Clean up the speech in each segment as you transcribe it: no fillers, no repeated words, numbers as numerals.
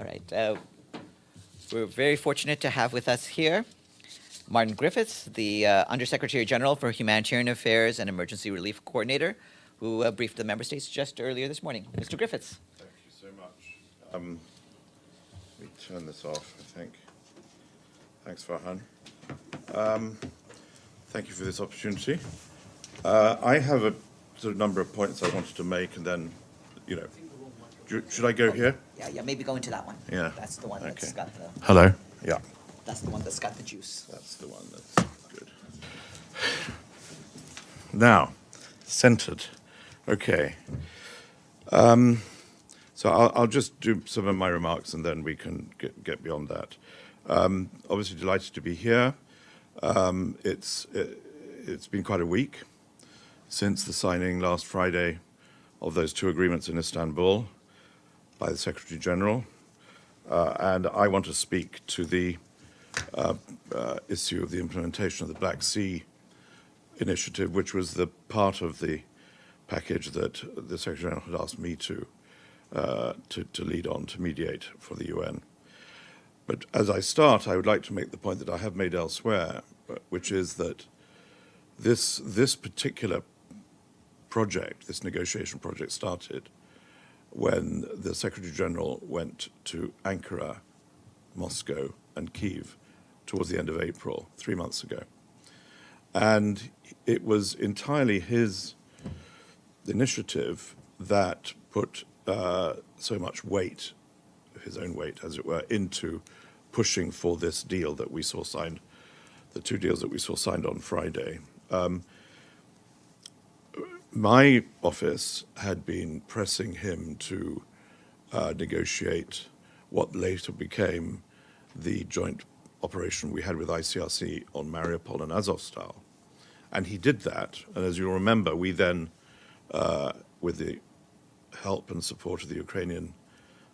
All right. We're very fortunate to have with us here Martin Griffiths, the Undersecretary General for Humanitarian Affairs and Emergency Relief Coordinator, who briefed the member states just earlier this morning. Mr. Griffiths. Thank you so much. Let me turn this off, I think. Thanks, Farhan. Thank you for this opportunity. I have a sort of number of points I wanted to make, and then, should I go here? Yeah, maybe go into that one. Yeah. That's the one that's got the... Hello? Yeah. That's the one that's got the juice. That's the one that's good. Now, centered. Okay. So I'll just do some of my remarks, and then we can get beyond that. Obviously delighted to be here. It's been quite a week since the signing last Friday of those two agreements in Istanbul by the Secretary General. And I want to speak to the issue of the implementation of the Black Sea Initiative, which was the part of the package that the Secretary General had asked me to lead on, to mediate for the UN. But as I start, I would like to make the point that I have made elsewhere, which is that this particular project, this negotiation project, started when the Secretary General went to Ankara, Moscow, and Kyiv towards the end of April, 3 months ago. And it was entirely his initiative that put so much weight, his own weight, as it were, into pushing for this deal that we saw signed, the two deals that we saw signed on Friday. My office had been pressing him to negotiate what later became the joint operation we had with ICRC on Mariupol and Azovstal. And he did that. And as you'll remember, we then, with the help and support of the Ukrainian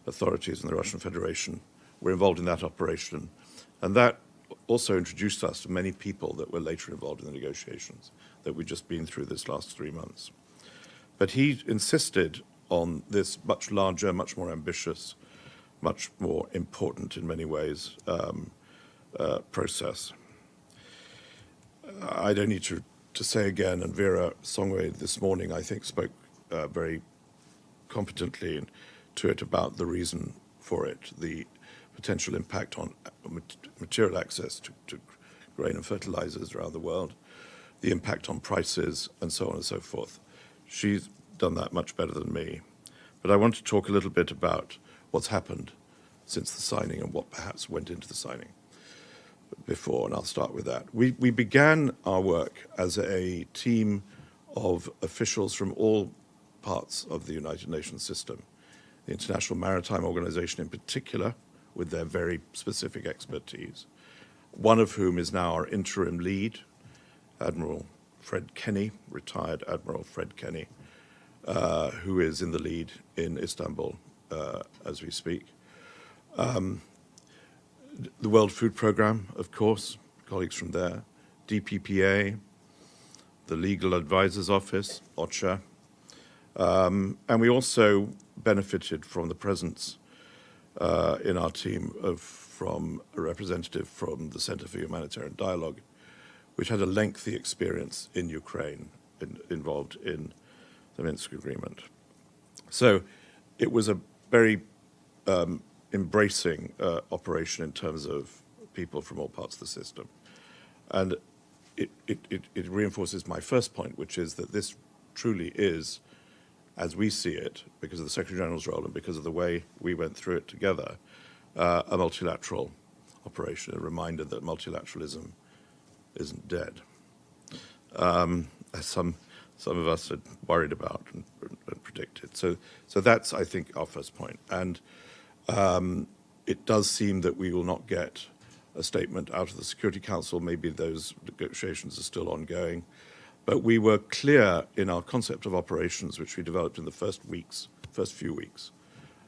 authorities and the Russian Federation, were involved in that operation. And that also introduced us to many people that were later involved in the negotiations that we'd just been through this last 3 months. But he insisted on this much larger, much more ambitious, much more important in many ways process. I don't need to say again, and Vera Songwe this morning, I think, spoke very competently to it about the reason for it, the potential impact on material access to grain and fertilizers around the world, the impact on prices, and so on and so forth. She's done that much better than me. But I want to talk a little bit about what's happened since the signing and what perhaps went into the signing before, and I'll start with that. We began our work as a team of officials from all parts of the United Nations system, the International Maritime Organization in particular, with their very specific expertise, one of whom is now our interim lead, Admiral Fred Kenny, retired Admiral Fred Kenny, who is in the lead in Istanbul as we speak. The World Food Programme, of course, colleagues from there, DPPA, the Legal Advisors Office, OCHA, and we also benefited from the presence in our team from a representative from the Center for Humanitarian Dialogue, which had a lengthy experience in Ukraine, involved in the Minsk Agreement. So it was a very embracing operation in terms of people from all parts of the system. And it reinforces my first point, which is that this truly is, as we see it, because of the Secretary General's role and because of the way we went through it together, a multilateral operation, a reminder that multilateralism isn't dead, as some of us had worried about and predicted. So that's, I think, our first point. And it does seem that we will not get a statement out of the Security Council. Maybe those negotiations are still ongoing. But we were clear in our concept of operations, which we developed in the first few weeks,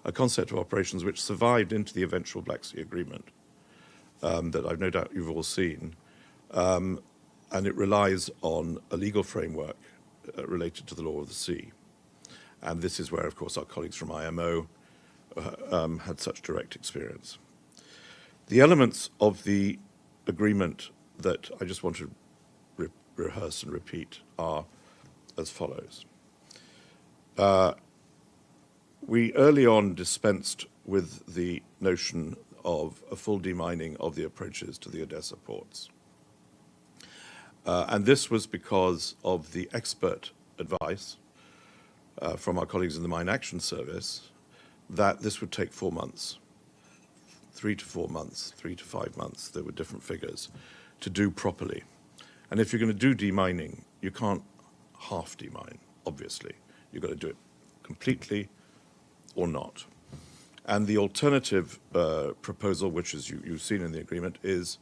a concept of operations which survived into the eventual Black Sea Agreement that I've no doubt you've all seen. And it relies on a legal framework related to the law of the sea. And this is where, of course, our colleagues from IMO had such direct experience. The elements of the agreement that I just want to rehearse and repeat are as follows. We early on dispensed with the notion of a full demining of the approaches to the Odessa ports. And this was because of the expert advice from our colleagues in the Mine Action Service that this would take 4 months, 3 to 4 months, 3 to 5 months, there were different figures, to do properly. And if you're going to do demining, you can't half demine, obviously. You've got to do it completely or not. And the alternative proposal, which is you've seen in the agreement, is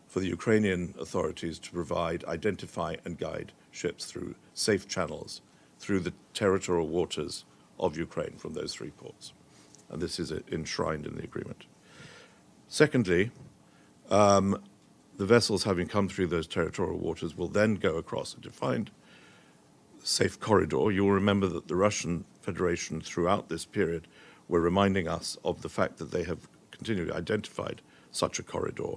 for the Ukrainian authorities to provide, identify and guide ships through safe channels through the territorial waters of Ukraine from those 3 ports. And this is enshrined in the agreement. Secondly, the vessels having come through those territorial waters will then go across a defined safe corridor. You'll remember that the Russian Federation throughout this period were reminding us of the fact that they have continually identified such a corridor.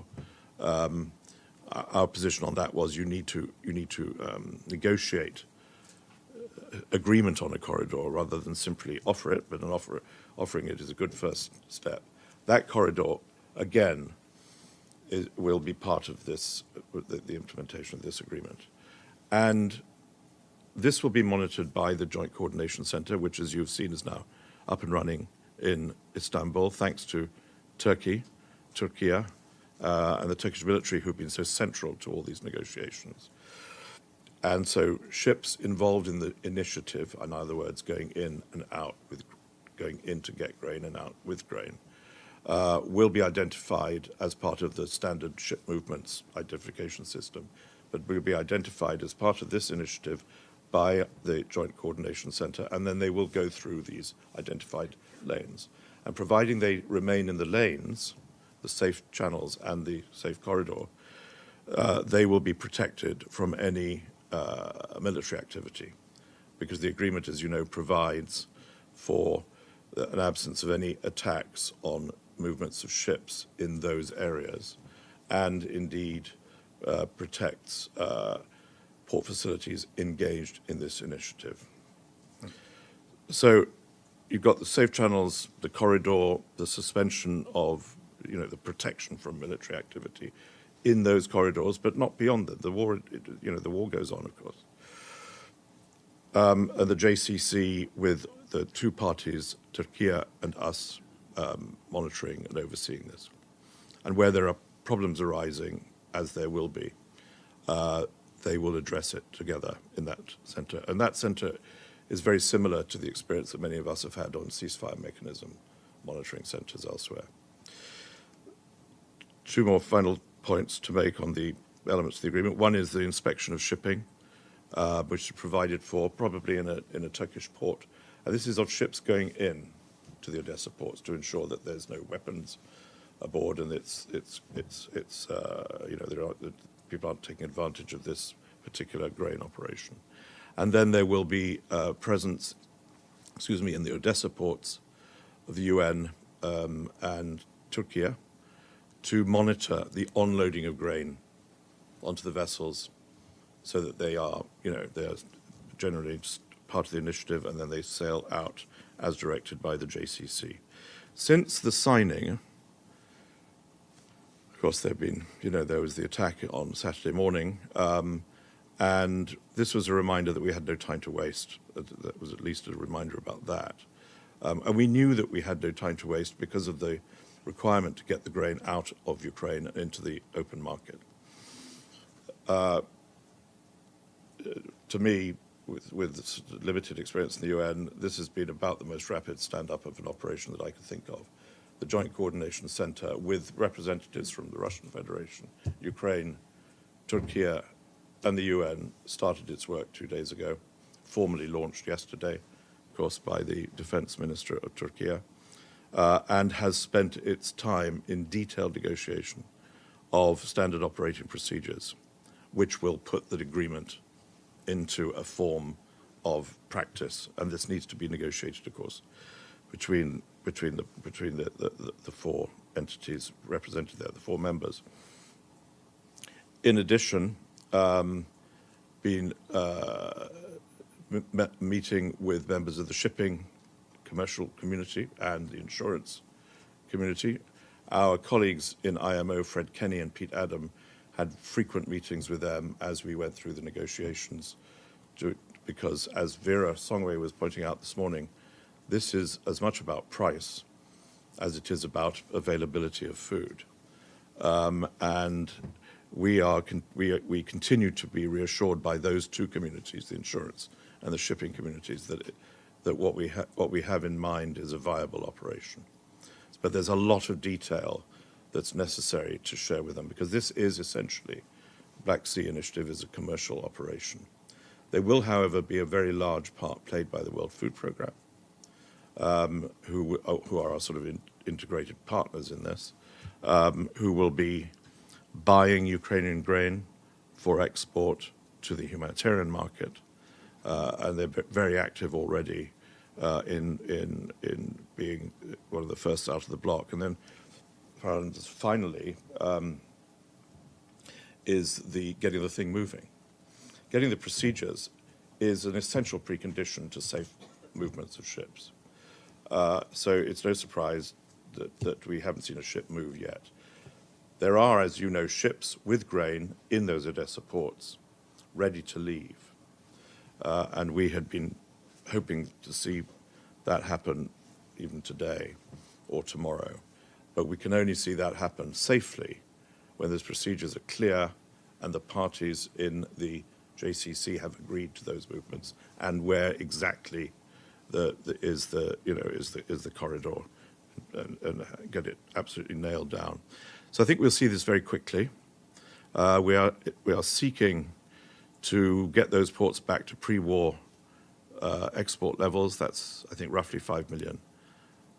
Our position on that was you need to negotiate agreement on a corridor rather than simply offer it, but offering it is a good first step. That corridor, again, will be part of this, the implementation of this agreement. And this will be monitored by the Joint Coordination Center, which, as you've seen, is now up and running in Istanbul, thanks to Turkey, and the Turkish military, who've been so central to all these negotiations. And so ships involved in the initiative, in other words, going in and out, going in to get grain and out with grain, will be identified as part of the standard ship movements identification system, but will be identified as part of this initiative by the Joint Coordination Center, and then they will go through these identified lanes. And providing they remain in the lanes, the safe channels and the safe corridor, they will be protected from any military activity, because the agreement, as you know, provides for an absence of any attacks on movements of ships in those areas, and indeed protects port facilities engaged in this initiative. So you've got the safe channels, the corridor, the suspension of, the protection from military activity in those corridors, but not beyond them. The war, the war goes on, of course. And the JCC with the 2 parties, Turkey and us, monitoring and overseeing this. And where there are problems arising, as there will be, they will address it together in that center. And that center is very similar to the experience that many of us have had on ceasefire mechanism monitoring centers elsewhere. 2 more final points to make on the elements of the agreement. One is the inspection of shipping, which is provided for probably in a Turkish port. And this is of ships going in to the Odessa ports to ensure that there's no weapons aboard, and people aren't taking advantage of this particular grain operation. And then there will be presence, in the Odessa ports of the UN and Turkey to monitor the onloading of grain onto the vessels, so that they are generally just part of the initiative, and then they sail out as directed by the JCC. Since the signing, of course, there was the attack on Saturday morning, and this was a reminder that we had no time to waste. That was at least a reminder about that. And we knew that we had no time to waste because of the requirement to get the grain out of Ukraine and into the open market. To me, with limited experience in the UN, this has been about the most rapid stand-up of an operation that I could think of. The Joint Coordination Center, with representatives from the Russian Federation, Ukraine, Turkey, and the UN, started its work 2 days ago, formally launched yesterday, of course, by the Defense Minister of Turkey, and has spent its time in detailed negotiation of standard operating procedures, which will put the agreement into a form of practice. And this needs to be negotiated, of course, between between the four entities represented there, the four members. In addition, been meeting with members of the shipping commercial community and the insurance community. Our colleagues in IMO, Fred Kenny and Pete Adam, had frequent meetings with them as we went through the negotiations, because as Vera Songwe was pointing out this morning, this is as much about price as it is about availability of food. And we continue to be reassured by those two communities, the insurance and the shipping communities, that what we have in mind is a viable operation. But there's a lot of detail that's necessary to share with them, because this is essentially, Black Sea Initiative is a commercial operation. There will, however, be a very large part played by the World Food Programme, who are our sort of integrated partners in this, who will be buying Ukrainian grain for export to the humanitarian market, and they're very active already in being one of the first out of the block. And then finally is getting the thing moving. Getting the procedures is an essential precondition to safe movements of ships. So it's no surprise that we haven't seen a ship move yet. There are, as you know, ships with grain in those Odessa ports ready to leave. And we had been hoping to see that happen even today or tomorrow. But we can only see that happen safely when those procedures are clear and the parties in the JCC have agreed to those movements, and where exactly is the corridor, and get it absolutely nailed down. So I think we'll see this very quickly. We are seeking to get those ports back to pre-war export levels. That's, I think, roughly 5 million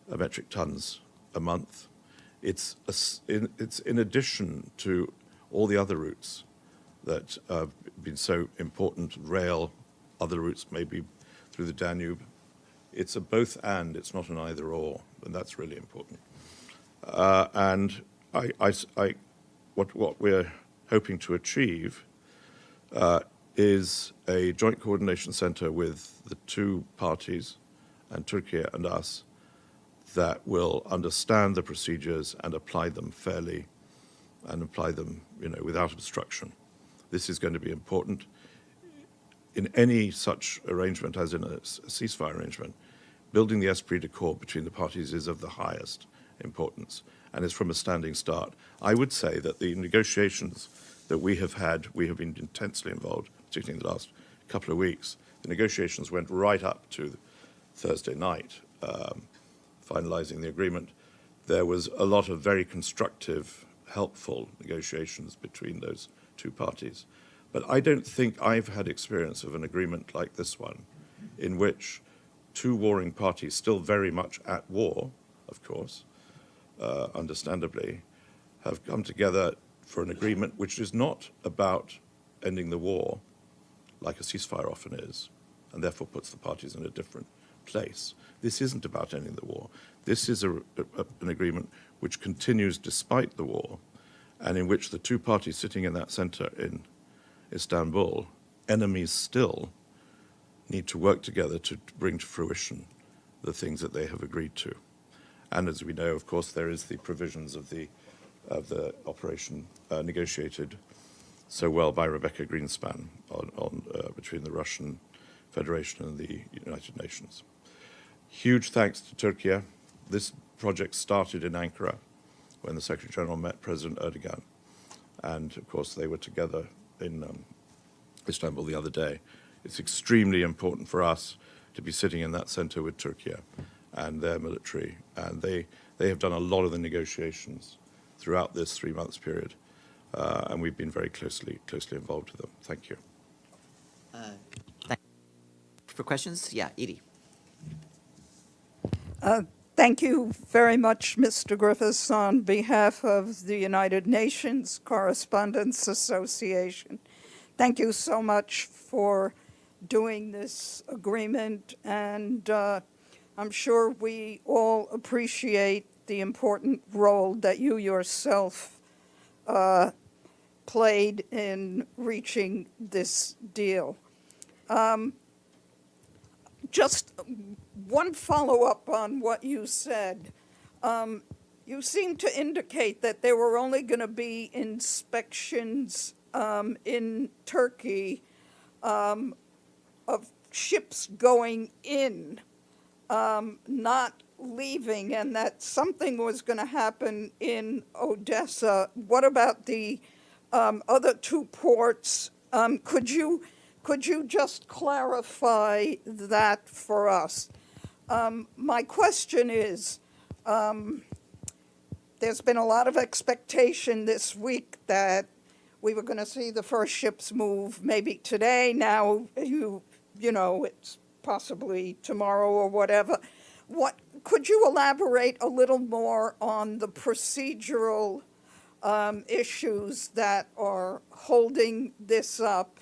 metric tons a month. It's in addition to all the other routes that have been so important, rail, other routes maybe through the Danube. It's a both and, it's not an either or, and that's really important. And what we're hoping to achieve is a joint coordination center with the two parties, and Turkey and us, that will understand the procedures and apply them fairly, and apply them, without obstruction. This is going to be important. In any such arrangement, as in a ceasefire arrangement, building the esprit de corps between the parties is of the highest importance, and is from a standing start. I would say that the negotiations that we have been intensely involved, particularly in the last couple of weeks. The negotiations went right up to Thursday night, finalizing the agreement. There was a lot of very constructive, helpful negotiations between those two parties. But I don't think I've had experience of an agreement like this one, in which two warring parties, still very much at war, of course, understandably, have come together for an agreement which is not about ending the war, like a ceasefire often is, and therefore puts the parties in a different place. This isn't about ending the war. This is an agreement which continues despite the war, and in which the two parties sitting in that center in Istanbul, enemies still, need to work together to bring to fruition the things that they have agreed to. And as we know, of course, there is the provisions of the operation negotiated so well by Rebecca Greenspan between the Russian Federation and the United Nations. Huge thanks to Turkey. This project started in Ankara when the Secretary General met President Erdogan. And of course, they were together in Istanbul the other day. It's extremely important for us to be sitting in that center with Turkey and their military. And they have done a lot of the negotiations throughout this 3 months period. And we've been very closely involved with them. Thank you. For questions? Yeah, Edie. Thank you very much, Mr. Griffiths, on behalf of the United Nations Correspondents Association. Thank you so much for doing this agreement and I'm sure we all appreciate the important role that you yourself played in reaching this deal. Just one follow-up on what you said. You seem to indicate that there were only going to be inspections in Turkey of ships going in, not leaving, and that something was going to happen in Odessa. What about the other two ports? Could you just clarify that for us? My question is, there's been a lot of expectation this week that we were going to see the first ships move maybe today. Now, you know, it's possibly tomorrow or whatever. Could you elaborate a little more on the procedural issues that are holding this up?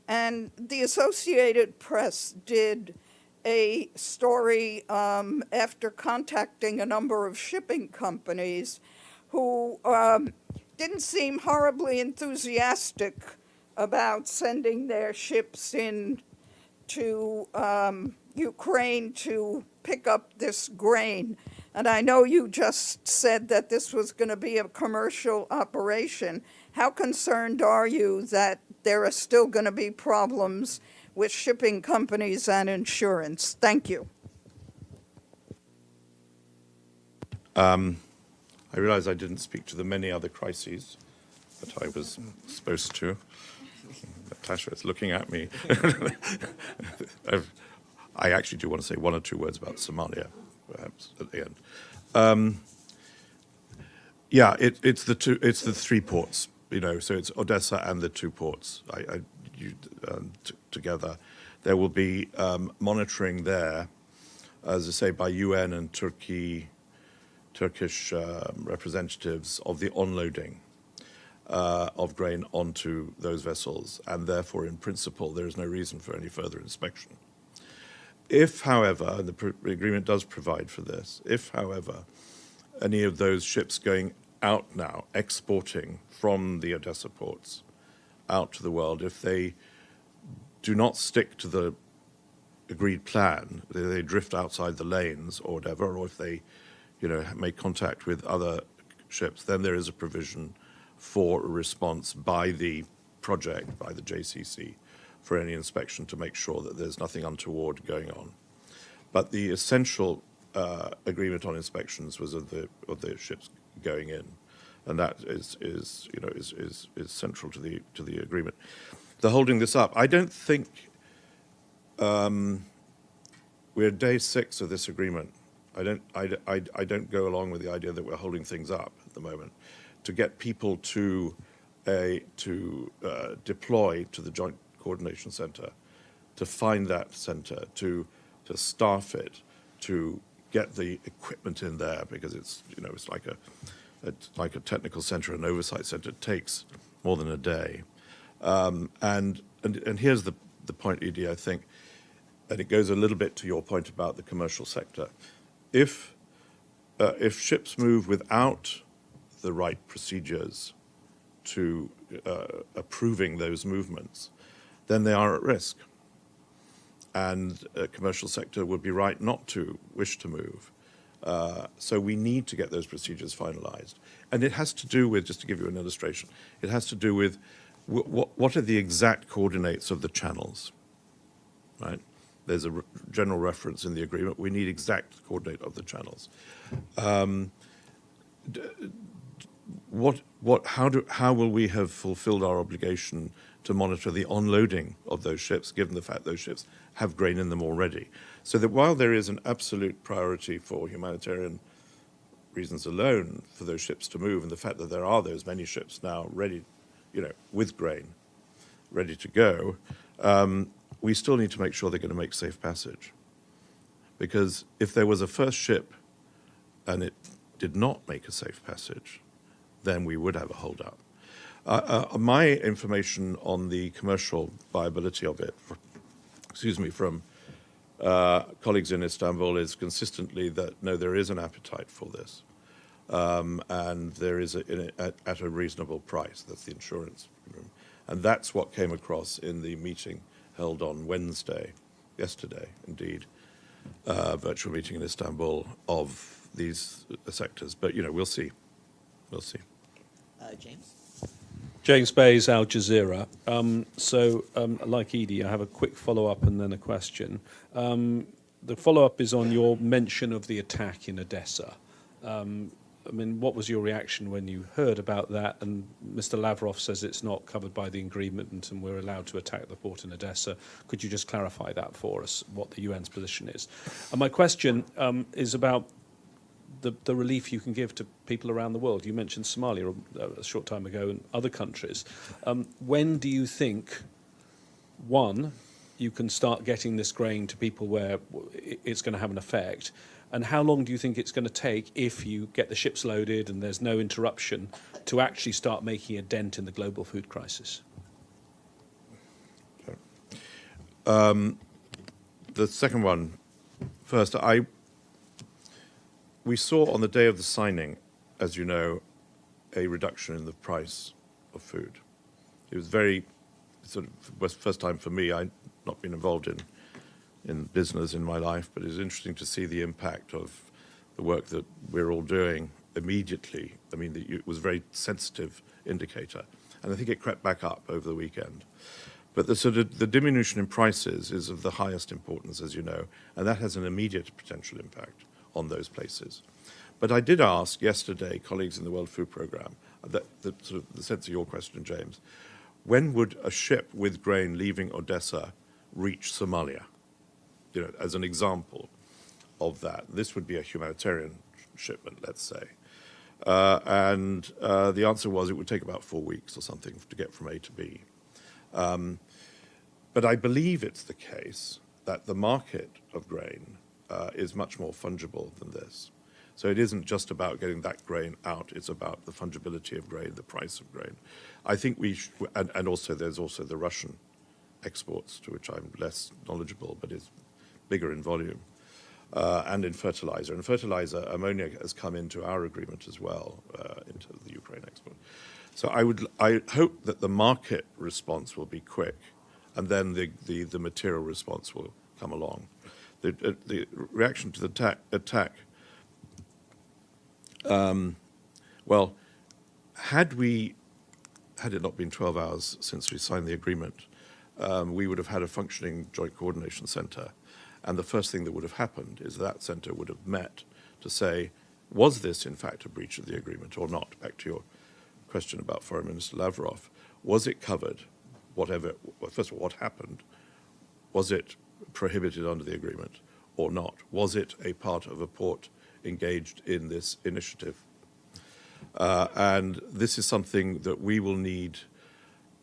And the Associated Press did a story after contacting a number of shipping companies who didn't seem horribly enthusiastic about sending their ships in to Ukraine to pick up this grain. And I know you just said that this was going to be a commercial operation. How concerned are you that there are still going to be problems with shipping companies and insurance? Thank you. I realize I didn't speak to the many other crises that I was supposed to. Natasha is looking at me. I actually do want to say one or two words about Somalia, perhaps, at the end. Yeah, it's the three ports, you know, so it's Odessa and the two ports together. There will be monitoring there, as I say, by UN and Turkish representatives of the onloading of grain onto those vessels, and therefore, in principle, there is no reason for any further inspection. If, however, and the agreement does provide for this, if, however, any of those ships going out now, exporting from the Odessa ports out to the world, if they do not stick to the agreed plan, they drift outside the lanes or whatever, or if they, you know, make contact with other ships, then there is a provision for a response by the project, by the JCC, for any inspection to make sure that there's nothing untoward going on. But the essential agreement on inspections was of the ships going in, and that is central to the agreement. The holding this up, I don't think we're day 6 of this agreement. I don't go along with the idea that we're holding things up at the moment. To get people to deploy to the Joint Coordination Center, to find that center, to staff it, to get the equipment in there, because it's like a technical center, an oversight center. It takes more than a day. And here's the point, Edie, I think, and it goes a little bit to your point about the commercial sector. If ships move without the right procedures to approving those movements, then they are at risk. And a commercial sector would be right not to wish to move. So we need to get those procedures finalized. And it has to do with, just to give you an illustration, it has to do with what are the exact coordinates of the channels, right? There's a general reference in the agreement. We need exact coordinate of the channels. How will we have fulfilled our obligation to monitor the onloading of those ships, given the fact those ships have grain in them already? So that while there is an absolute priority for humanitarian reasons alone for those ships to move, and the fact that there are those many ships now ready, you know, with grain, ready to go, we still need to make sure they're going to make safe passage. Because if there was a first ship and it did not make a safe passage, then we would have a hold-up. My information on the commercial viability of it, from colleagues in Istanbul is consistently that, no, there is an appetite for this. And there is at a reasonable price. That's the insurance. And that's what came across in the meeting held on Wednesday, yesterday, indeed, virtual meeting in Istanbul of these sectors. But, we'll see. We'll see. James? James Bays, Al Jazeera. Like Edie, I have a quick follow-up and then a question. The follow-up is on your mention of the attack in Odessa. What was your reaction when you heard about that? And Mr. Lavrov says it's not covered by the agreement and we're allowed to attack the port in Odessa. Could you just clarify that for us, what the UN's position is? And my question is about the relief you can give to people around the world. You mentioned Somalia a short time ago and other countries. When do you think, one, you can start getting this grain to people where it's going to have an effect? And how long do you think it's going to take, if you get the ships loaded and there's no interruption, to actually start making a dent in the global food crisis? The second one first. We saw on the day of the signing, as you know, a reduction in the price of food. It was was the first time for me. I'd not been involved in business in my life, but it was interesting to see the impact of the work that we're all doing immediately. It was a very sensitive indicator, and I think it crept back up over the weekend. But the diminution in prices is of the highest importance, as you know, and that has an immediate potential impact on those places. But I did ask yesterday colleagues in the World Food Programme, the sense of your question, James, when would a ship with grain leaving Odessa reach Somalia? As an example of that. This would be a humanitarian shipment, let's say. And the answer was it would take about 4 weeks or something to get from A to B. But I believe it's the case that the market of grain is much more fungible than this. So it isn't just about getting that grain out, it's about the fungibility of grain, the price of grain. I think and also there's also the Russian exports, to which I'm less knowledgeable, but is bigger in volume, and in fertilizer. And fertilizer, ammonia has come into our agreement as well, into the Ukraine export. So I hope that the market response will be quick, and then the material response will come along. The reaction to the attack, well, had it not been 12 hours since we signed the agreement, we would have had a functioning joint coordination centre. And the first thing that would have happened is that centre would have met to say, was this in fact a breach of the agreement or not? Back to your question about Foreign Minister Lavrov. Was it covered? First of all, what happened? Was it prohibited under the agreement or not? Was it a part of a port engaged in this initiative? And this is something that we will need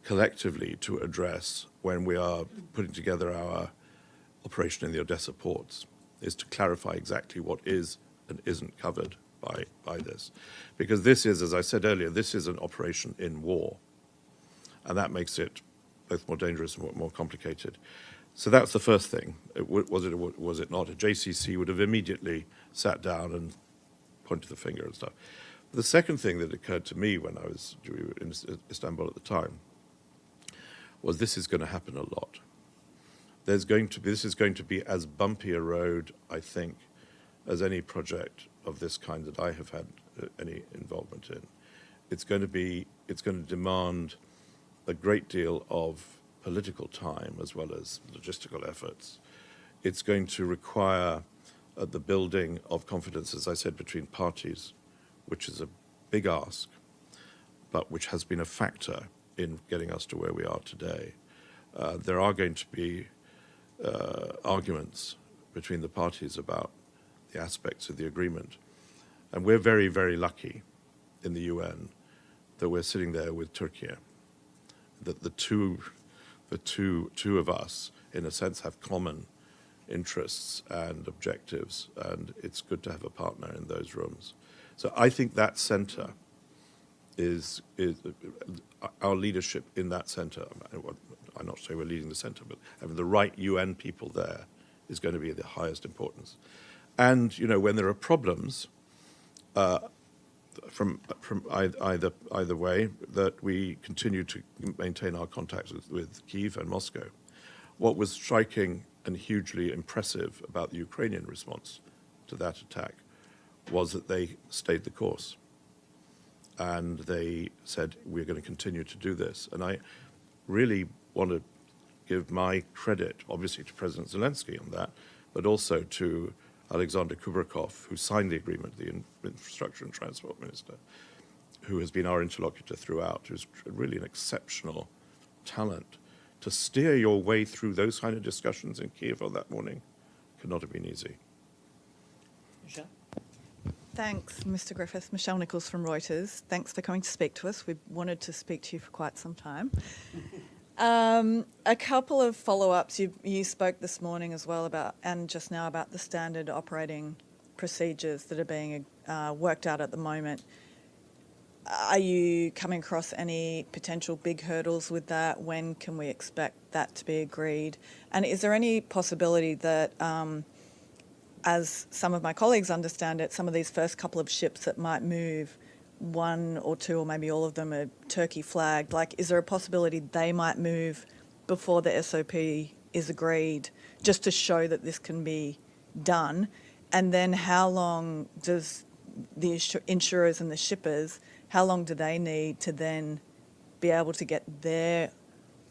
collectively to address when we are putting together our operation in the Odessa ports, is to clarify exactly what is and isn't covered by this. Because this is, as I said earlier, this is an operation in war. And that makes it both more dangerous and more complicated. So that's the first thing. Was it or was it not? A JCC would have immediately sat down and pointed the finger and stuff. The second thing that occurred to me when we were in Istanbul at the time was this is going to happen a lot. This is going to be as bumpy a road, I think, as any project of this kind that I have had any involvement in. It's going to demand a great deal of political time as well as logistical efforts. It's going to require the building of confidence, as I said, between parties, which is a big ask, but which has been a factor in getting us to where we are today. There are going to be arguments between the parties about the aspects of the agreement. And we're very, very lucky in the UN that we're sitting there with Turkey, that the two of us, in a sense, have common interests and objectives, and it's good to have a partner in those rooms. So I think that center is our leadership in that center. I'm not saying we're leading the center, but having the right UN people there is going to be the highest importance. And, when there are problems from either way, that we continue to maintain our contacts with Kyiv and Moscow. What was striking and hugely impressive about the Ukrainian response to that attack was that they stayed the course. And they said, we're going to continue to do this. And I really want to give my credit, obviously, to President Zelensky on that, but also to Alexander Kubrakov, who signed the agreement, the Infrastructure and Transport Minister, who has been our interlocutor throughout, who's really an exceptional talent. To steer your way through those kind of discussions in Kyiv on that morning could not have been easy. Michelle? Thanks, Mr. Griffiths. Michelle Nichols from Reuters. Thanks for coming to speak to us. We've wanted to speak to you for quite some time. A couple of follow-ups. You spoke this morning as well about, and just now, about the standard operating procedures that are being worked out at the moment. Are you coming across any potential big hurdles with that? When can we expect that to be agreed? And is there any possibility that, as some of my colleagues understand it, some of these first couple of ships that might move, one or two or maybe all of them are Turkey flagged, is there a possibility they might move before the SOP is agreed, just to show that this can be done? And then how long does the insurers and the shippers, how long do they need to then be able to get their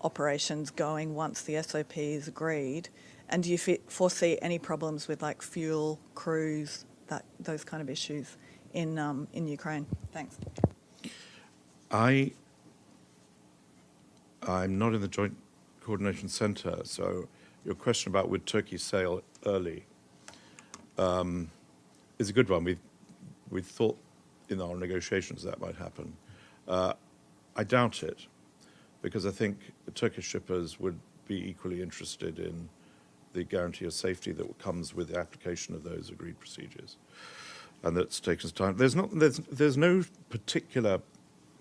operations going once the SOP is agreed? And do you foresee any problems with fuel, crews, those kind of issues in Ukraine? Thanks. I'm not in the Joint Coordination Centre, so your question about would Turkey sail early is a good one. We thought in our negotiations that might happen. I doubt it, because I think the Turkish shippers would be equally interested in the guarantee of safety that comes with the application of those agreed procedures, and that's taken time. There's no particular,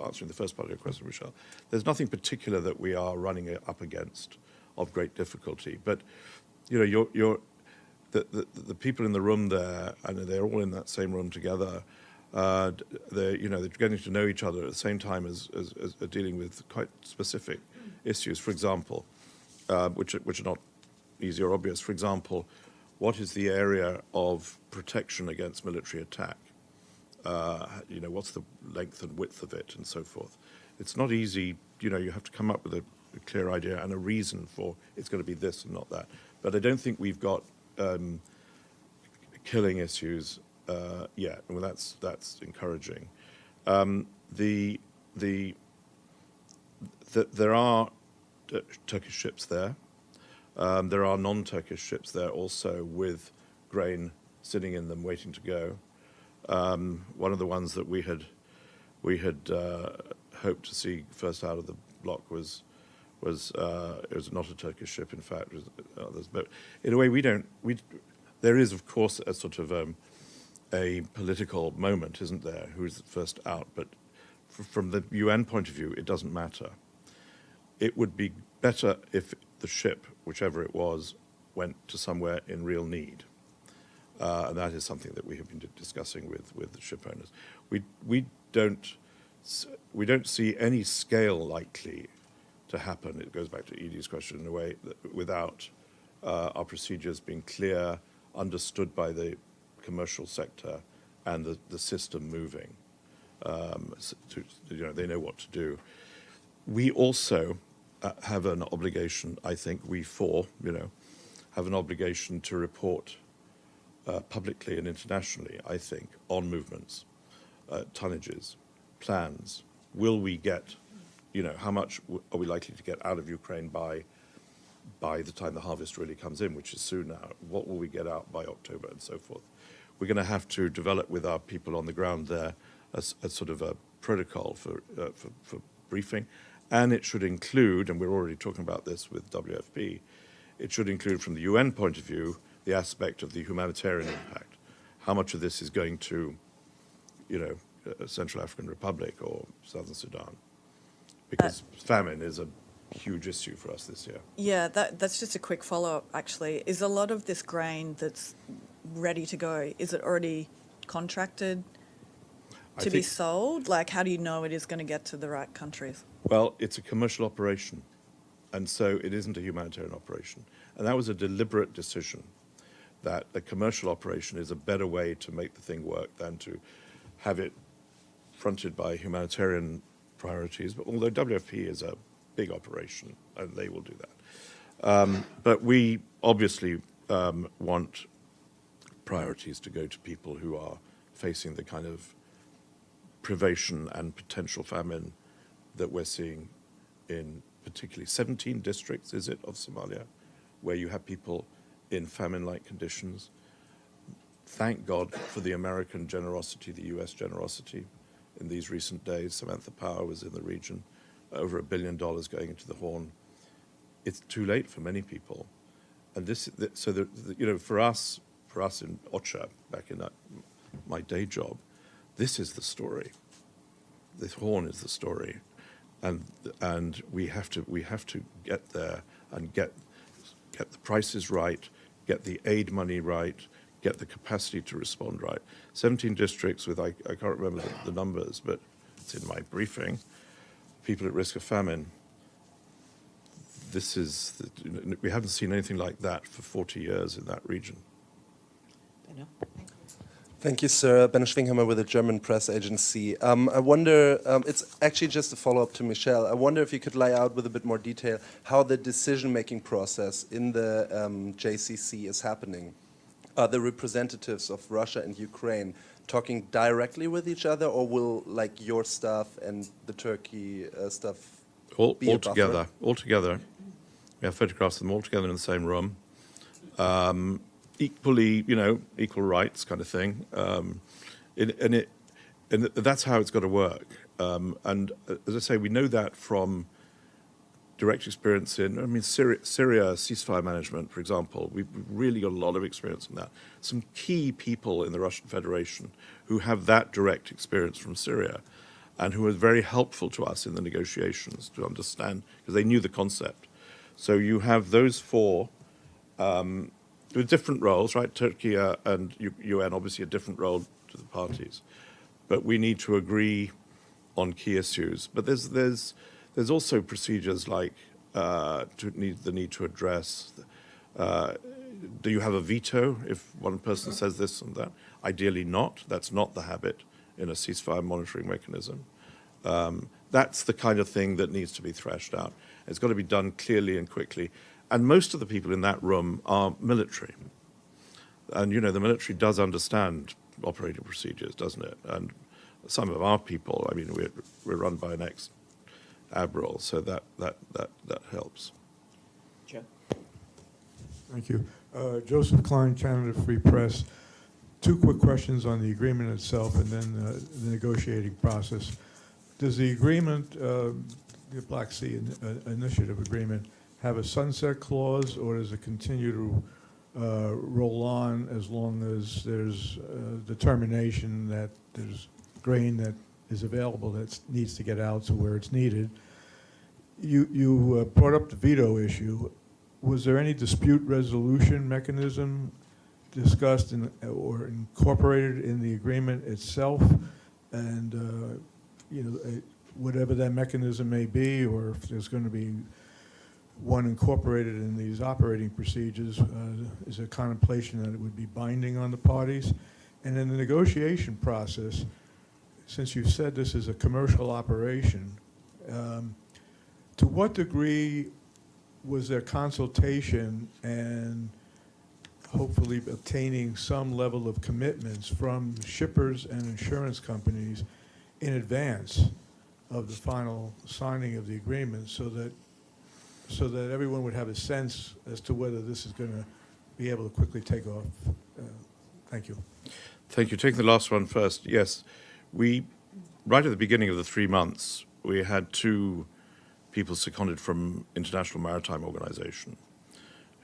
answering the first part of your question, Michelle, there's nothing particular that we are running up against of great difficulty. But the people in the room there, and they're all in that same room together. They're getting to know each other at the same time as dealing with quite specific issues. For example, which are not easy or obvious. For example, what is the area of protection against military attack? What's the length and width of it, and so forth. It's not easy. You have to come up with a clear idea and a reason for it's going to be this and not that. But I don't think we've got killing issues yet. Well, that's encouraging. There are Turkish ships there. There are non-Turkish ships there also with grain sitting in them, waiting to go. One of the ones that we had hoped to see first out of the block was it was not a Turkish ship. In fact, it was others. But in a way, there is, of course, a sort of a political moment, isn't there? Who's first out? But from the UN point of view, it doesn't matter. It would be better if the ship, whichever it was, went to somewhere in real need. And that is something that we have been discussing with the ship owners. We don't see any scale likely to happen. It goes back to Edie's question in a way, without our procedures being clear, understood by the commercial sector, and the system moving. They know what to do. We also have an obligation, I think, have an obligation to report publicly and internationally, I think, on movements, tonnages, plans. Will we get, how much are we likely to get out of Ukraine by the time the harvest really comes in, which is soon now? What will we get out by October, and so forth? We're going to have to develop with our people on the ground there a sort of a protocol for briefing. And it should include, and we're already talking about this with WFP, it should include, from the UN point of view, the aspect of the humanitarian impact. How much of this is going to, Central African Republic or Southern Sudan? Because famine is a huge issue for us this year. Yeah, that's just a quick follow-up, actually. Is a lot of this grain that's ready to go, is it already contracted to be sold? Like, how do you know it is going to get to the right countries? Well, it's a commercial operation, and so it isn't a humanitarian operation. And that was a deliberate decision, that a commercial operation is a better way to make the thing work than to have it fronted by humanitarian priorities. But although WFP is a big operation, and they will do that. But we obviously want priorities to go to people who are facing the kind of privation and potential famine that we're seeing in particularly 17 districts, is it, of Somalia, where you have people in famine-like conditions. Thank God for the American generosity, the US generosity. In these recent days, Samantha Power was in the region, over $1 billion going into the Horn. It's too late for many people. And for us in Ocha, back in my day job, this is the story. This Horn is the story, and we have to get there and get the prices right, get the aid money right, get the capacity to respond right. 17 districts with I can't remember the numbers, but it's in my briefing. People at risk of famine. We haven't seen anything like that for 40 years in that region. Thank you, sir. Ben Schwinghammer with the German press agency. I wonder, it's actually just a follow-up to Michelle. I wonder if you could lay out with a bit more detail how the decision-making process in the JCC is happening. Are the representatives of Russia and Ukraine talking directly with each other, or will your staff and the Turkey staff be a buffer? All together. We have photographs of them all together in the same room. Equally, equal rights kind of thing. And that's how it's got to work. And as I say, we know that from direct experience in, Syria ceasefire management, for example. We've really got a lot of experience in that. Some key people in the Russian Federation who have that direct experience from Syria and who were very helpful to us in the negotiations to understand, because they knew the concept. So you have those four with different roles, right? Turkey and UN, obviously a different role to the parties. But we need to agree on key issues. But there's also procedures like the need to address, do you have a veto if one person says this and that? Ideally not. That's not the habit in a ceasefire monitoring mechanism. That's the kind of thing that needs to be thrashed out. It's got to be done clearly and quickly. And most of the people in that room are military. And, the military does understand operating procedures, doesn't it? And some of our people, we're run by an ex-admiral, so that helps. Joe? Thank you. Joseph Klein, Canada Free Press. Two quick questions on the agreement itself and then the negotiating process. Does the agreement, the Black Sea Initiative agreement, have a sunset clause, or does it continue to roll on as long as there's determination that there's grain that is available that needs to get out to where it's needed? You brought up the veto issue. Was there any dispute resolution mechanism discussed or incorporated in the agreement itself? And whatever that mechanism may be, or if there's going to be one incorporated in these operating procedures, is a contemplation that it would be binding on the parties? And in the negotiation process, since you said this is a commercial operation, to what degree was there consultation and hopefully obtaining some level of commitments from shippers and insurance companies in advance of the final signing of the agreement, so that everyone would have a sense as to whether this is going to be able to quickly take off? Thank you. Thank you. Taking the last one first, yes. Right at the beginning of the 3 months, we had 2 people seconded from International Maritime Organization,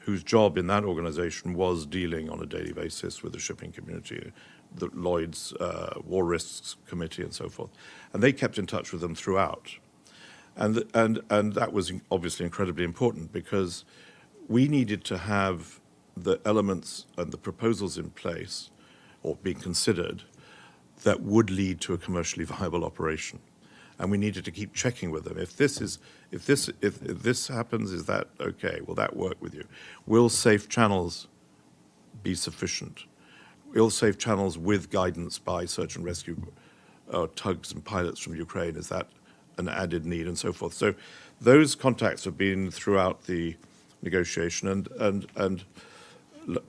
whose job in that organization was dealing on a daily basis with the shipping community, the Lloyd's War Risks Committee and so forth. And they kept in touch with them throughout. And that was obviously incredibly important because we needed to have the elements and the proposals in place or being considered that would lead to a commercially viable operation. And we needed to keep checking with them. If this happens, is that okay? Will that work with you? Will safe channels be sufficient? Will safe channels with guidance by search and rescue tugs and pilots from Ukraine, is that an added need, and so forth? So those contacts have been throughout the negotiation and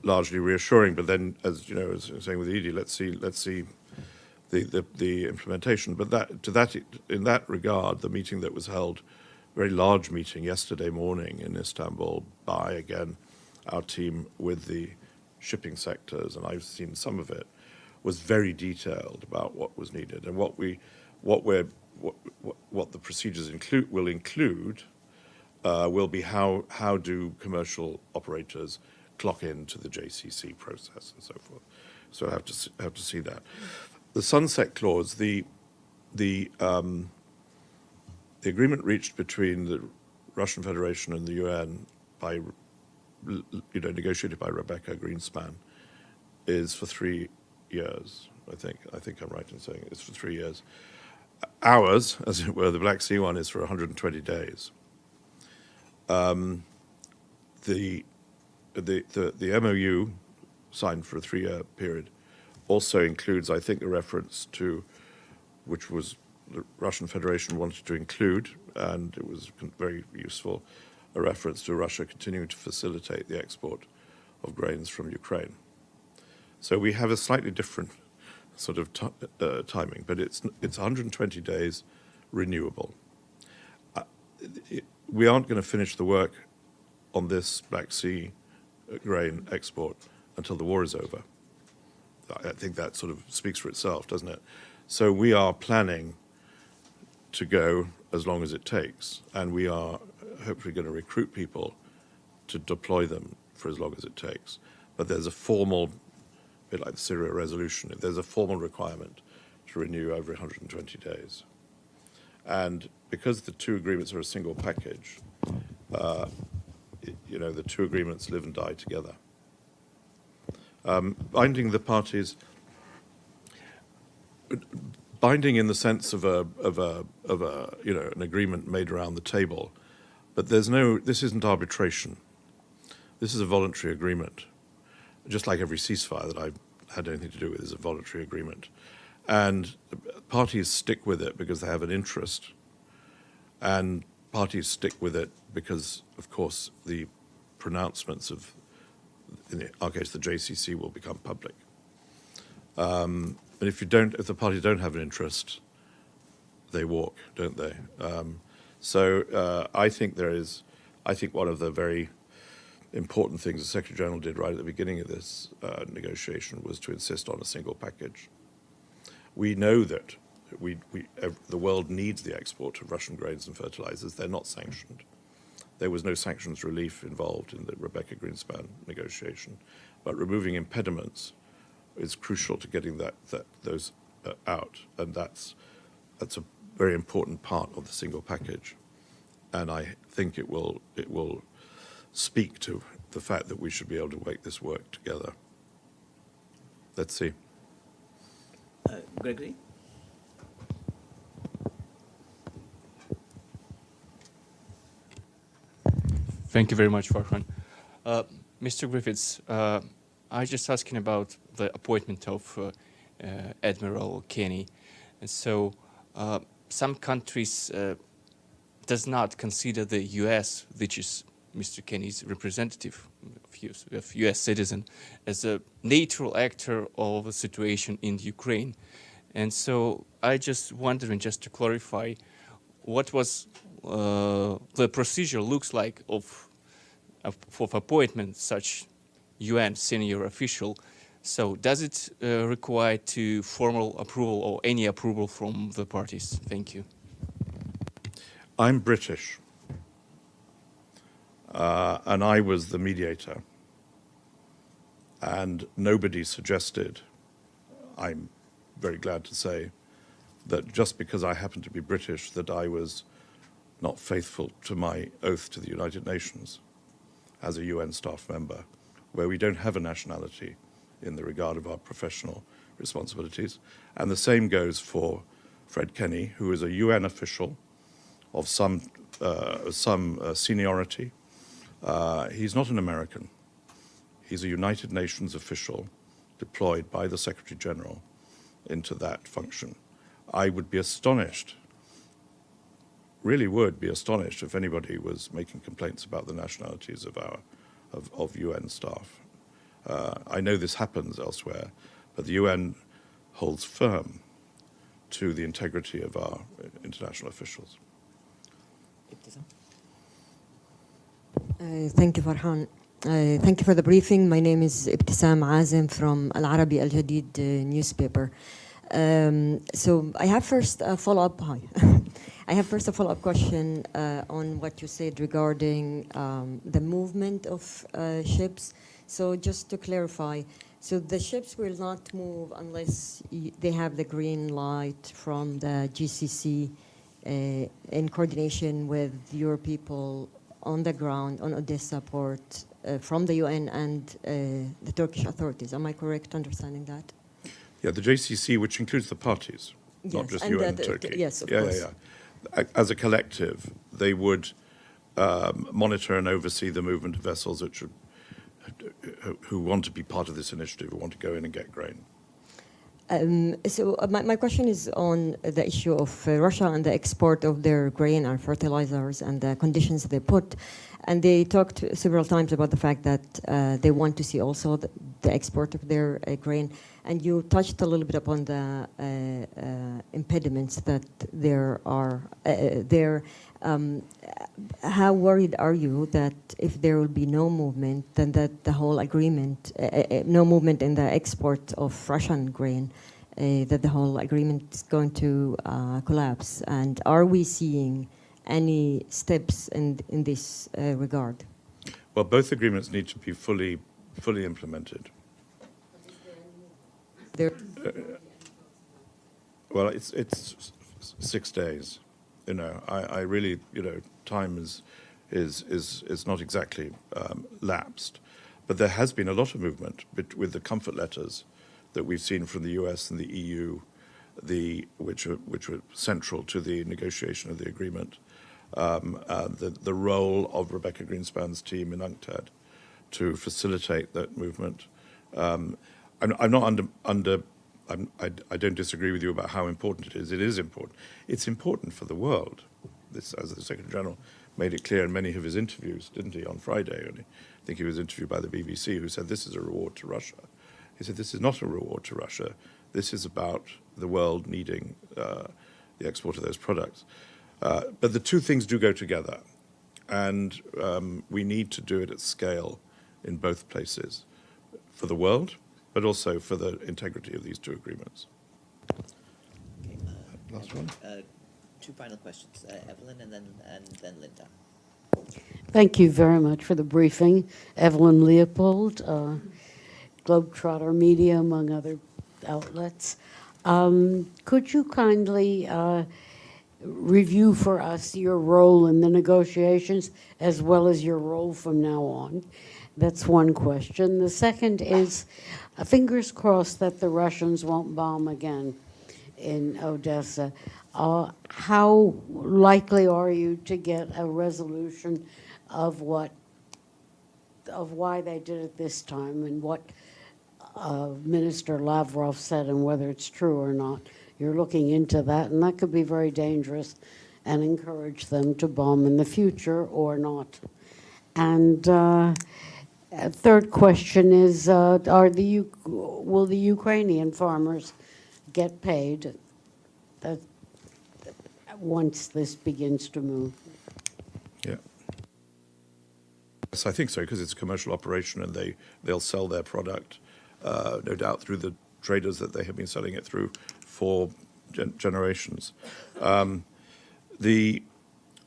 largely reassuring. But then, as you know, as I was saying with Edie, let's see the implementation. But in that regard, the meeting that was held, very large meeting yesterday morning in Istanbul by, again, our team with the shipping sectors, and I've seen some of it, was very detailed about what was needed and what the procedures will include will be how do commercial operators clock into the JCC process and so forth. So I have to see that. The sunset clause, the agreement reached between the Russian Federation and the UN negotiated by Rebecca Greenspan, is for 3 years. I think I'm right in saying it's for 3 years. Ours, as it were, the Black Sea one, is for 120 days. The MOU signed for a 3-year period also includes, I think, a reference to, which was the Russian Federation wanted to include, and it was very useful, a reference to Russia continuing to facilitate the export of grains from Ukraine. So we have a slightly different sort of timing, but it's 120 days renewable. We aren't going to finish the work on this Black Sea grain export until the war is over. I think that sort of speaks for itself, doesn't it? So we are planning to go as long as it takes, and we are hopefully going to recruit people to deploy them for as long as it takes. But there's a formal, a bit like the Syria resolution, there's a formal requirement to renew every 120 days. And because the two agreements are a single package, the two agreements live and die together. Binding the parties, binding in the sense of an agreement made around the table, but this isn't arbitration. This is a voluntary agreement, just like every ceasefire that I've had anything to do with is a voluntary agreement. And parties stick with it because they have an interest, and parties stick with it because, of course, the pronouncements of, in our case, the JCC will become public. But if the parties don't have an interest, they walk, don't they? I think one of the very important things the Secretary General did right at the beginning of this negotiation was to insist on a single package. We know that the world needs the export of Russian grains and fertilizers. They're not sanctioned. There was no sanctions relief involved in the Rebecca Greenspan negotiation, but removing impediments is crucial to getting those out, and that's a very important part of the single package. And I think it will speak to the fact that we should be able to make this work together. Let's see. Gregory? Thank you very much, Farhan. Mr. Griffiths, I was just asking about the appointment of Admiral Kenny. And so some countries does not consider the U.S., which is Mr. Kenny's representative of U.S. citizen, as a neutral actor of the situation in Ukraine. And so I just wondering, just to clarify, what was the procedure looks like for appointment such UN senior official. So does it require formal approval or any approval from the parties? Thank you. I'm British, and I was the mediator, and nobody suggested, I'm very glad to say, that just because I happened to be British, that I was not faithful to my oath to the United Nations as a UN staff member, where we don't have a nationality in the regard of our professional responsibilities. And the same goes for Fred Kenny, who is a UN official of some seniority. He's not an American. He's a United Nations official deployed by the Secretary General into that function. I would be astonished, really would be astonished, if anybody was making complaints about the nationalities of UN staff. I know this happens elsewhere, but the UN holds firm to the integrity of our international officials. Thank you, Farhan. Thank you for the briefing. My name is Ibtisam Azim from Al Arabi Al Jadid newspaper. So I have first a follow-up. Hi. I have first a follow-up question on what you said regarding the movement of ships. So just to clarify, so the ships will not move unless they have the green light from the GCC in coordination with your people on the ground on Odessa port from the UN and the Turkish authorities. Am I correct understanding that? Yeah, the JCC, which includes the parties, Yes, not just and UN and Turkey. yes, of course. Yeah. As a collective, they would monitor and oversee the movement of vessels that should, who want to be part of this initiative, who want to go in and get grain. So my question is on the issue of Russia and the export of their grain and fertilizers and the conditions they put. And they talked several times about the fact that they want to see also the export of their grain. And you touched a little bit upon the impediments that there are there. How worried are you that if there will be no movement, then that the whole agreement, no movement in the export of Russian grain, that the whole agreement is going to collapse? And are we seeing any steps in this regard? Well, both agreements need to be fully implemented. Well, it's 6 days. You know, I really, you know, time is not exactly lapsed, but there has been a lot of movement with the comfort letters that we've seen from the US and the EU, which were central to the negotiation of the agreement. The role of Rebecca Greenspan's team in UNCTAD to facilitate that movement. I'm not I don't disagree with you about how important it is. It is important. It's important for the world. This, as the Secretary General made it clear in many of his interviews, didn't he, on Friday? And I think he was interviewed by the BBC, who said this is a reward to Russia. He said this is not a reward to Russia. This is about the world needing the export of those products. But the two things do go together, and we need to do it at scale in both places, for the world, but also for the integrity of these two agreements. Okay, Last one. Two final questions, Evelyn and then Linda. Thank you very much for the briefing. Evelyn Leopold, Globetrotter Media, among other outlets. Could you kindly review for us your role in the negotiations as well as your role from now on? That's one question. The second is, fingers crossed that the Russians won't bomb again in Odessa. How likely are you to get a resolution of why they did it this time and what Minister Lavrov said and whether it's true or not? You're looking into that, and that could be very dangerous and encourage them to bomb in the future or not. And a third question is, will the Ukrainian farmers get paid once this begins to move? Yeah. Yes, I think so, because it's a commercial operation, and they'll sell their product, no doubt, through the traders that they have been selling it through for generations. The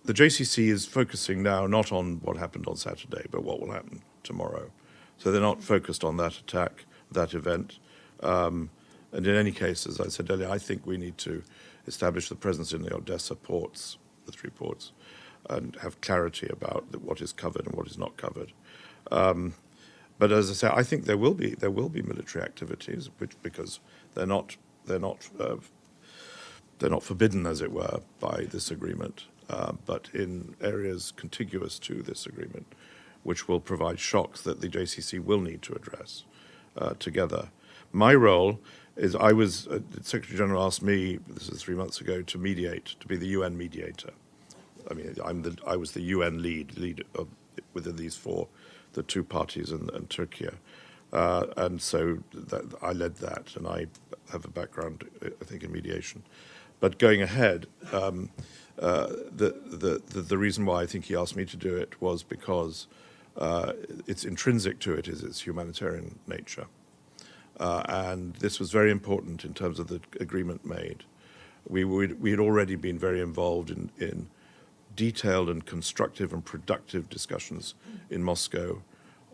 JCC is focusing now not on what happened on Saturday, but what will happen tomorrow. So they're not focused on that attack, that event. And in any case, as I said earlier, I think we need to establish the presence in the Odessa ports the three ports and have clarity about what is covered and what is not covered. But as I say, I think there will be military activities, because they're not forbidden, as it were, by this agreement, but in areas contiguous to this agreement, which will provide shocks that the JCC will need to address together. My role is, the Secretary General asked me, this is 3 months ago, to mediate, to be the UN mediator. I mean, I was the UN lead within these four, the two parties and Turkey. And so I led that, and I have a background, I think, in mediation. But going ahead, the reason why I think he asked me to do it was because it's intrinsic to it is its humanitarian nature. And this was very important in terms of the agreement made. We had already been very involved in detailed and constructive and productive discussions in Moscow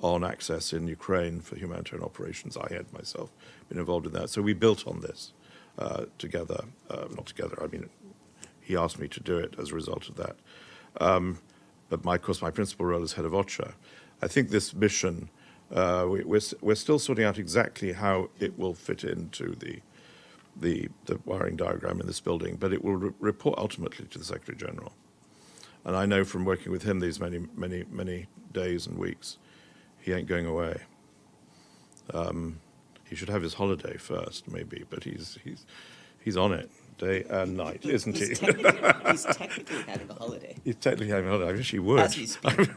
on access in Ukraine for humanitarian operations. I had myself been involved in that. So we built on this together. Not together, I mean, he asked me to do it as a result of that. But of course, my principal role as head of OCHA. I think this mission, we're still sorting out exactly how it will fit into the wiring diagram in this building, but it will report ultimately to the Secretary General. And I know from working with him these many days and weeks, he ain't going away. He should have his holiday first, maybe, but he's on it day and night, isn't he? He's technically having a holiday. He's technically having a holiday. I wish he would. As we speak.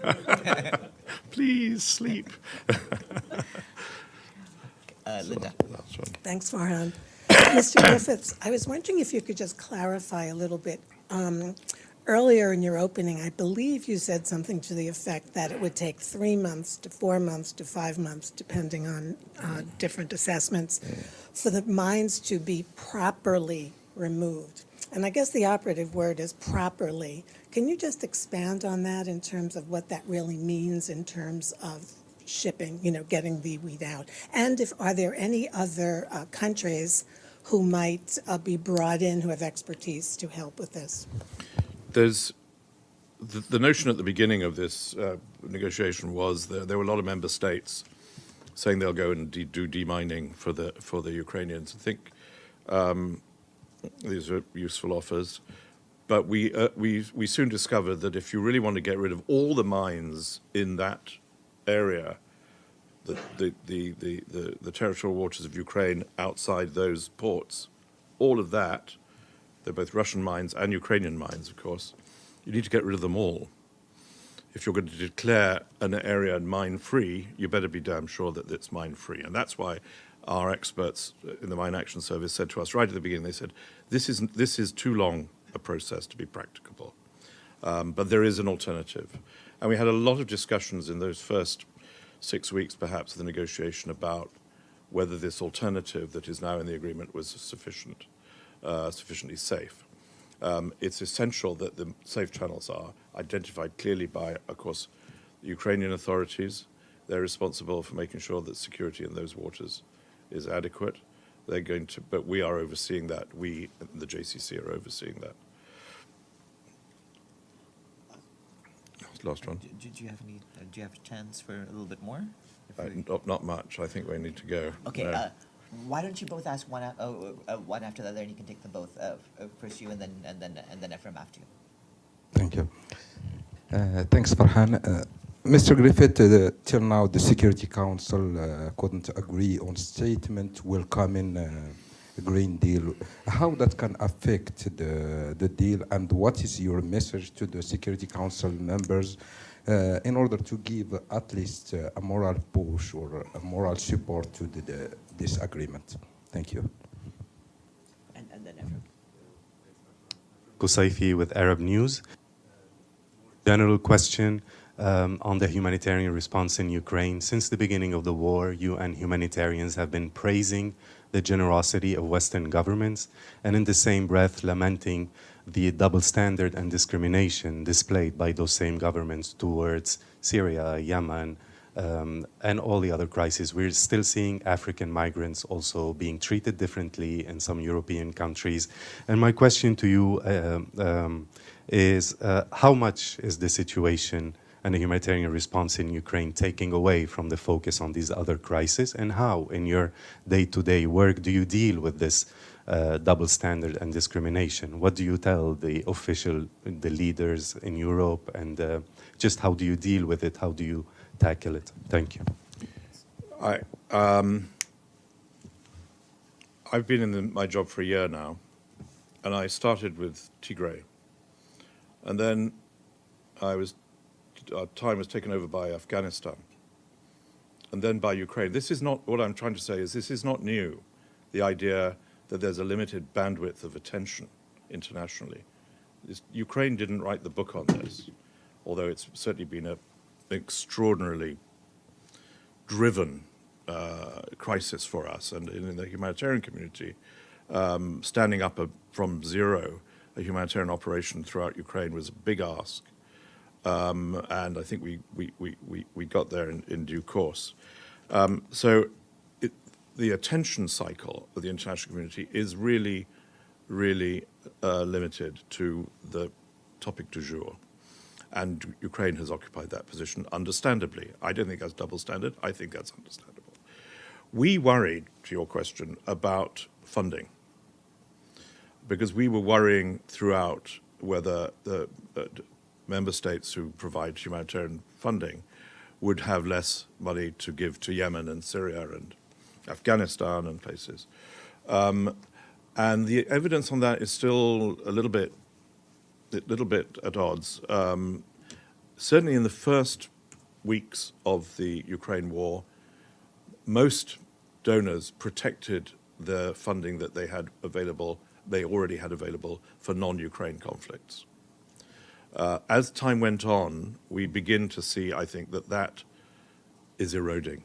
Please sleep. Linda. That's one. Thanks, Farhan. Mr. Griffiths, I was wondering if you could just clarify a little bit. Earlier in your opening, I believe you said something to the effect that it would take 3 months to 4 months to 5 months, depending on different assessments, for the mines to be properly removed. And I guess the operative word is properly. Can you just expand on that in terms of what that really means in terms of shipping, getting the weed out? And are there any other countries who might be brought in who have expertise to help with this? There's the notion at the beginning of this negotiation was there were a lot of member states saying they'll go and do demining for the Ukrainians. I think these are useful offers, but we soon discovered that if you really want to get rid of all the mines in that area, the territorial waters of Ukraine outside those ports, all of that. They're both Russian mines and Ukrainian mines, of course. You need to get rid of them all. If you're going to declare an area mine-free, you better be damn sure that it's mine-free. And that's why our experts in the Mine Action Service said to us right at the beginning, they said, this is too long a process to be practicable. But there is an alternative. And we had a lot of discussions in those first 6 weeks, perhaps, of the negotiation about whether this alternative that is now in the agreement was sufficiently safe. It's essential that the safe channels are identified clearly by, of course, the Ukrainian authorities. They're responsible for making sure that security in those waters is adequate. But we are overseeing that. We, the JCC, are overseeing that. Last one. Do you have any? Do you have a chance for a little bit more? Not much. I think we need to go. Okay. No. Why don't you both ask one after the other, and you can take them both. First you, and then Ephraim after you. Thank you. Thanks, Farhan. Mr. Griffith, till now the Security Council couldn't agree on statement welcoming a Green Deal. How that can affect the deal, and what is your message to the Security Council members in order to give at least a moral push or a moral support to this agreement? Thank you. And then Ephraim. Kusaifi with Arab News. General question on the humanitarian response in Ukraine. Since the beginning of the war, UN humanitarians have been praising the generosity of Western governments and in the same breath lamenting the double standard and discrimination displayed by those same governments towards Syria, Yemen, and all the other crises. We're still seeing African migrants also being treated differently in some European countries. And my question to you is how much is the situation and the humanitarian response in Ukraine taking away from the focus on these other crises, and how in your day-to-day work do you deal with this double standard and discrimination? What do you tell the leaders in Europe, and just how do you deal with it? How do you tackle it? Thank you. I've been in my job for a year now, and I started with Tigray, and then our time was taken over by Afghanistan, and then by Ukraine. This is not, what I'm trying to say is this is not new, the idea that there's a limited bandwidth of attention internationally. Ukraine didn't write the book on this, although it's certainly been an extraordinarily driven crisis for us, and in the humanitarian community, standing up from zero a humanitarian operation throughout Ukraine was a big ask. And I think we got there in due course. So the attention cycle of the international community is really, really limited to the topic du jour. And Ukraine has occupied that position understandably. I don't think that's double standard. I think that's understandable. We worried, to your question, about funding, because we were worrying throughout whether the member states who provide humanitarian funding would have less money to give to Yemen and Syria and Afghanistan and places. And the evidence on that is still a little bit at odds. Certainly in the first weeks of the Ukraine war, most donors protected the funding that they had available, they already had available for non-Ukraine conflicts. As time went on, we begin to see, I think, that is eroding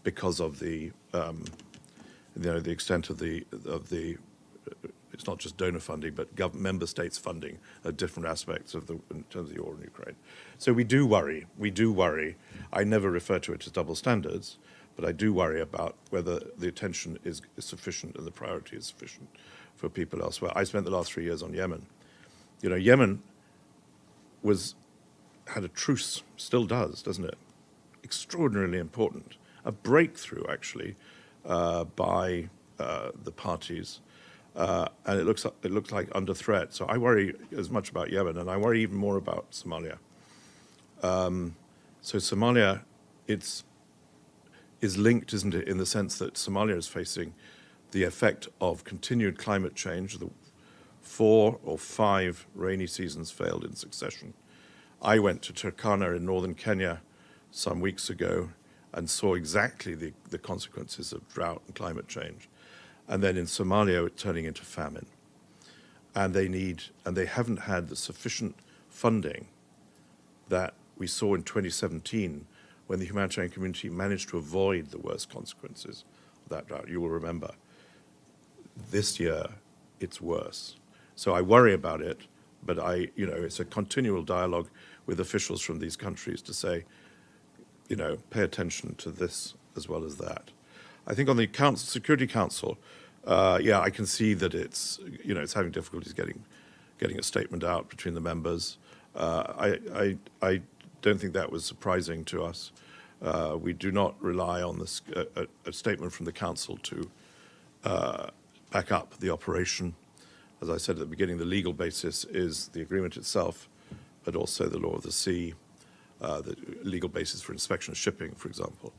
because of the extent of the it's not just donor funding, but member states funding at different aspects of in terms of the war in Ukraine. So we do worry. We do worry. I never refer to it as double standards, but I do worry about whether the attention is sufficient and the priority is sufficient for people elsewhere. I spent the last 3 years on Yemen. You know, Yemen had a truce, still does, doesn't it? Extraordinarily important. A breakthrough, actually, by the parties. And it looks like under threat. So I worry as much about Yemen, and I worry even more about Somalia. So Somalia, is linked, isn't it, in the sense that Somalia is facing the effect of continued climate change. The 4 or 5 rainy seasons failed in succession. I went to Turkana in northern Kenya some weeks ago and saw exactly the consequences of drought and climate change. And then in Somalia, it's turning into famine. And they haven't had the sufficient funding that we saw in 2017 when the humanitarian community managed to avoid the worst consequences of that drought. You will remember. This year, it's worse. So I worry about it, but it's a continual dialogue with officials from these countries to say, pay attention to this as well as that. I think on the Security Council, I can see that it's having difficulties getting a statement out between the members. I don't think that was surprising to us. We do not rely on a statement from the Council to back up the operation. As I said at the beginning, the legal basis is the agreement itself, but also the law of the sea, the legal basis for inspection of shipping, for example.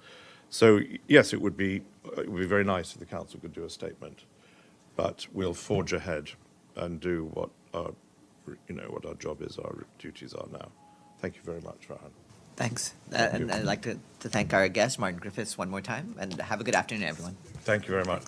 So yes, it would be very nice if the Council could do a statement, but we'll forge ahead and do what our job is, our duties are now. Thank you very much, Farhan. Thanks. And I'd like to thank our guest, Martin Griffiths, one more time, and have a good afternoon, everyone. Thank you very much.